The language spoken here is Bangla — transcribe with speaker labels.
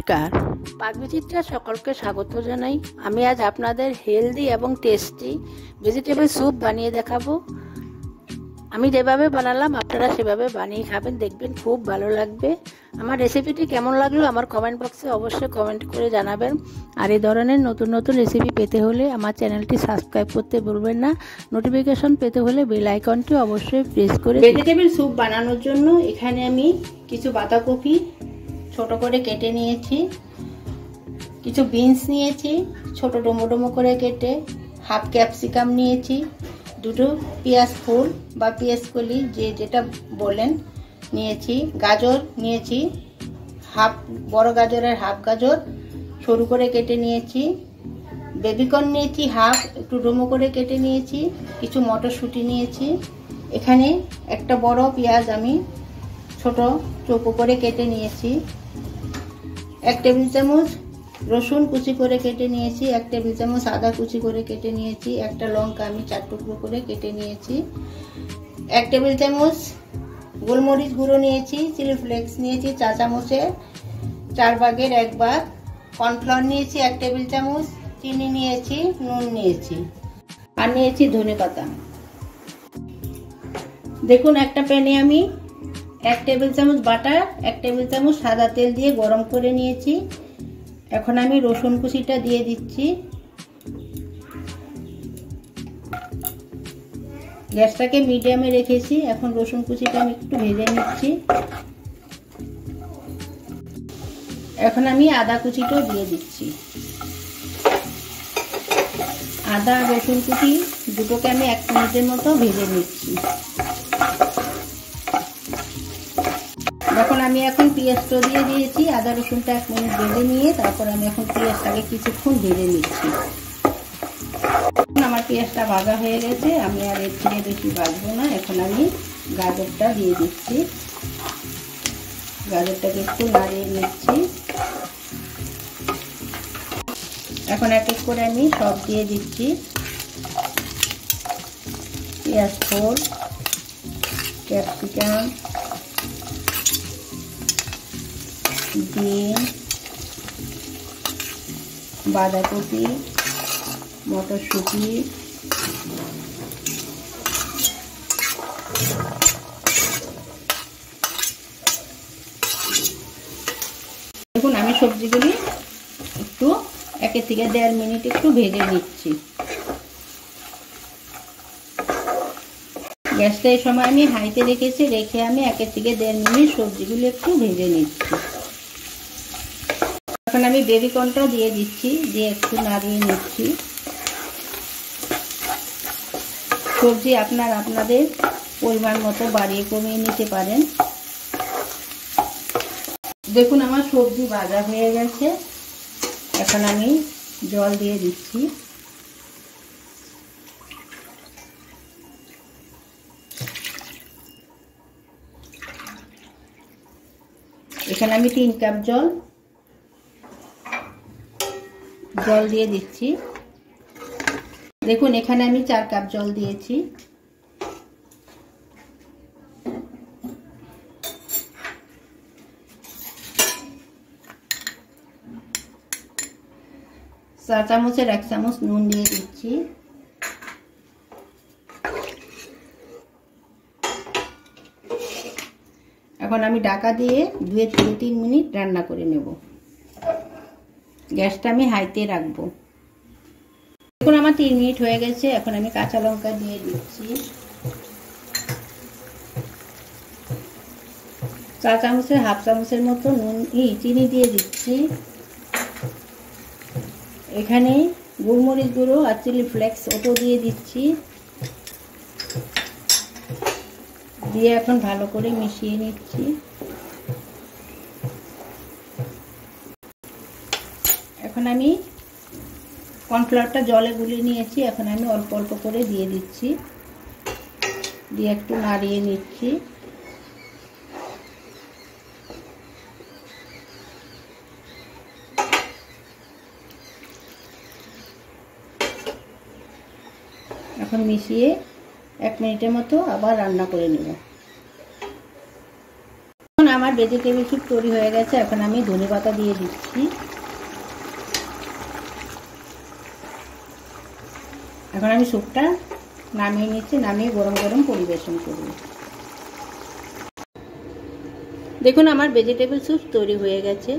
Speaker 1: নমস্কার, পাকবিচিত্রা সকলকে স্বাগত জানাই। আমি আজ আপনাদের হেলদি এবং টেস্টি ভেজিটেবল স্যুপ বানিয়ে দেখাবো। আমি যেভাবে বানালাম আপনারা সেভাবে বানিয়ে খাবেন, দেখবেন খুব ভালো লাগবে। আমার রেসিপিটি কেমন লাগলো আমার কমেন্ট বক্সে অবশ্যই কমেন্ট করে জানাবেন। আর এই ধরনের নতুন নতুন রেসিপি পেতে হলে আমার চ্যানেলটি সাবস্ক্রাইব করতে ভুলবেন না। নোটিফিকেশন পেতে হলে বেল আইকনটি অবশ্যই প্রেস করে। ভেজিটেবল স্যুপ বানানোর জন্য এখানে আমি কিছু বাঁধাকপি ছোট করে কেটে নিয়েছি, কিছু বিনস নিয়েছি ছোট ডোমো ডোমো করে কেটে, হাফ ক্যাপসিকাম নিয়েছি, দুটো পেঁয়াজ ফুল বা পেঁয়াজ কলি যে যেটা বলেন নিয়েছি, গাজর নিয়েছি হাফ, বড় গাজরের হাফ গাজর সরু করে কেটে নিয়েছি, বেবিকর্ন নিয়েছি হাফ, একটু ডোমো করে কেটে নিয়েছি, কিছু মটরশুঁটি নিয়েছি। এখানে একটা বড় পেঁয়াজ আমি ছোট চৌকো করে কেটে নিয়েছি, 1 টেবিল চামচ রসুন কুচি করে কেটে নিয়েছি, 1 টেবিল চামচ আদা কুচি করে কেটে নিয়েছি, একটা লঙ্কা আমি 4 টুকরো করে কেটে নিয়েছি, 1 টেবিল চামচ গোলমরিচ গুঁড়ো নিয়েছি, চিলি ফ্লেক্স নিয়েছি 4 চামচে 4 ভাগের 1 ভাগ, কর্নফ্লাওয়ার নিয়েছি 1 টেবিল চামচ, চিনি নিয়েছি, নুন নিয়েছি, আর নিয়েছি ধনেপাতা। দেখুন একটা প্যানে আমি 1 টেবিল চামচ বাটার, 1 টেবিল চামচ সাদা তেল দিয়ে গরম করে নিয়েছি। এখন আমি রসুন কুচিটা দিয়ে দিচ্ছি। গ্যাসটাকে মিডিয়ামে রেখেছি। এখন রসুন কুচিটা আমি একটু ভেজে নিচ্ছি। এখন আমি আদা কুচিটাও দিয়ে দিচ্ছি। আদা রসুন কুচি দুটোকে আমি 1 মিনিটের মতো ভেজে নিচ্ছি। এখন আমি পেঁয়াজটা দিয়ে দিয়েছি, আদা রসুনটা 1 মিনিট ভেজে নিয়ে তারপর আমি এখন পেঁয়াজটাকে কিছুক্ষণ ভেজে নিচ্ছি। আমার পেঁয়াজটা ভাজা হয়ে গেছে, আমি আর এর থেকে বেশি ভাজবো না। এখন আমি গাজরটা দিয়ে দিচ্ছি, গাজরটাকে একটু নাড়িয়ে নিচ্ছি। এখন এক এক করে আমি সব দিয়ে দিচ্ছি, পেঁয়াজ ফুল, ক্যাপসিকাম, ডিম, বাঁধাকপি, মটরশুঁটি, দেখুন আমি সবজিগুলি একটু 1 থেকে 1.5 মিনিট একটু ভেজে নিচ্ছি। গ্যাসটা এই সময় আমি হাইতে রেখেছি, রেখে আমি 1 থেকে 1.5 মিনিট সবজিগুলো একটু ভেজে নিচ্ছি। এখন আমি বেবিকর্নটাও দিয়ে দিচ্ছি, দিয়ে একটু নাড়িয়ে নিচ্ছি। সবজি আপনাদের পরিমাণ মতো বাড়িয়ে কমিয়ে নিতে পারেন। দেখুন আমার সবজি ভাজা হয়ে গেছে। এখন আমি জল দিয়ে দিচ্ছি। এখানে আমি 3 কাপ জল দিয়ে দিচ্ছি। দেখুন এখানে আমি 4 কাপ জল দিয়েছি। চা চামচের 1 চামচ নুন দিয়ে দিচ্ছি। এখন আমি ঢাকা দিয়ে 2 থেকে 3 মিনিট রান্না করে নেব। গ্যাসটা আমি হাইতে রাখবো। দেখুন আমার 3 মিনিট হয়ে গেছে। এখন আমি কাঁচা লঙ্কা দিয়ে দিচ্ছি, চা চামচের হাফ চামচের মতো চিনি দিয়ে দিচ্ছি। এখানে গোলমরিচ গুঁড়ো আর চিলি ফ্লেক্স ওটাও দিয়ে দিচ্ছি, দিয়ে এখন ভালো করে মিশিয়ে নিচ্ছি। এখন আমি কর্নফ্লাওয়ারটা জলে গুলিয়ে নিয়েছি, এখন আমি অল্প অল্প করে দিয়ে দিচ্ছি, দিয়ে একটু নাড়িয়ে নিচ্ছি। এখন মিশিয়ে 1 মিনিটের মতো আবার রান্না করে নেব। আমার ভেজিটেবল স্যুপ তৈরি হয়ে গেছে। এখন আমি ধনেপাতা দিয়ে দিচ্ছি। এখন আমি স্যুপটা নামিয়ে নিচ্ছি, নামিয়ে গরম গরম পরিবেশন করব। দেখুন আমার ভেজিটেবল স্যুপ তৈরি হয়ে গেছে।